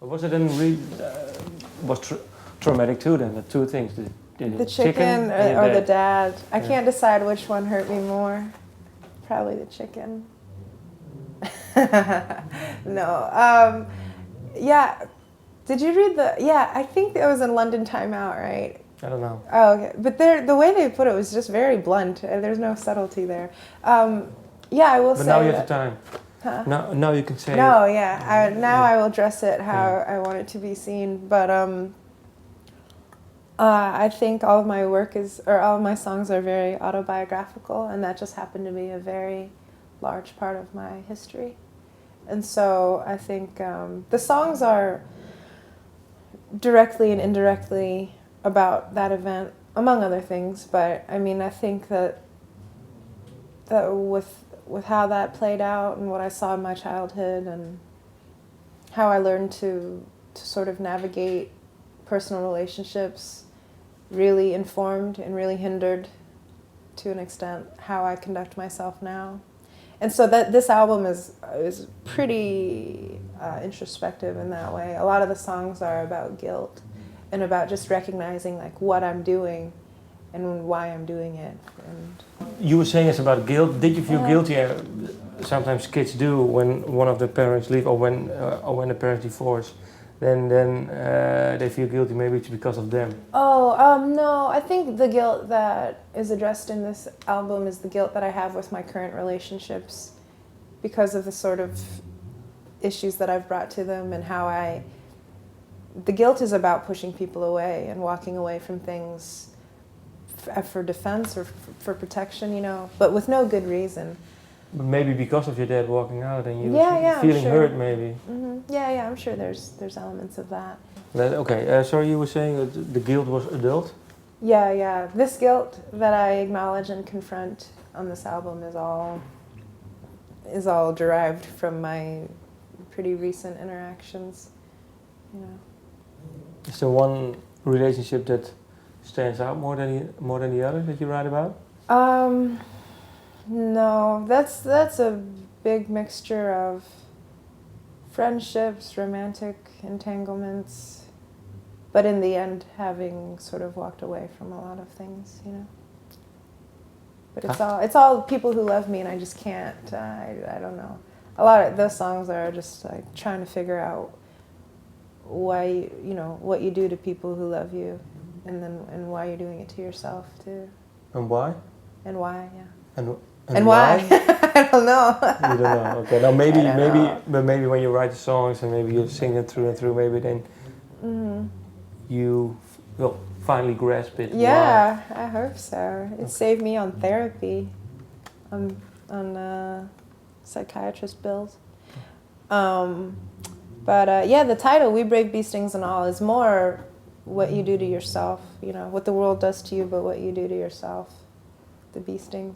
But was it then traumatic too then, the two things? The chicken or the dad. I can't decide which one hurt me more. Probably the chicken. No. Yeah. Did you read I think it was in London Time Out, right? I don't know. Oh, okay. But the way they put it was just very blunt. There's no subtlety there. Yeah, I will say. But now you have the time. Huh? Now you can say. No, yeah. I will dress it how I want it to be seen. But I think all of my all of my songs are very autobiographical, and that just happened to be a very large part of my history. And so I think the songs are directly and indirectly about that event, among other things. But I mean, I think that with how that played out and what I saw in my childhood and how I learned to sort of navigate personal relationships really informed and really hindered to an extent how I conduct myself now. And so that this album is pretty introspective in that way. A lot of the songs are about guilt and about just recognizing like what I'm doing and why I'm doing it. And you were saying it's about guilt. Did you feel guilty? Sometimes kids do when one of the parents leave, or when the parents divorce. Then they feel guilty. Maybe it's because of them. No. I think the guilt that is addressed in this album is the guilt that I have with my current relationships, because of the sort of issues that I've brought to them and how the guilt is about pushing people away and walking away from things for defense or for protection, you know, but with no good reason. But maybe because of your dad walking out and you feeling hurt, maybe. Mm-hmm. Yeah, I'm sure there's elements of that. Okay, so you were saying that the guilt was adult? Yeah. This guilt that I acknowledge and confront on this album is all derived from my pretty recent interactions, you know. Is there one relationship that stands out more than the other that you write about? No, that's a big mixture of friendships, romantic entanglements, but in the end having sort of walked away from a lot of things, you know. But it's all people who love me, and I just can't. I don't know. A lot of those songs are just like trying to figure out why what you do to people who love you, and why you're doing it to yourself too. And why? And why, yeah. And why? I don't know. You don't know. Okay. Now maybe when you write the songs and maybe you sing them through and through, maybe then you will finally grasp it. Yeah, why. I hope so. It saved me on therapy, on psychiatrist bills. But the title, We Brave Bee Stings and All, is more what you do to yourself, you know, what the world does to you, but what you do to yourself, the bee stings.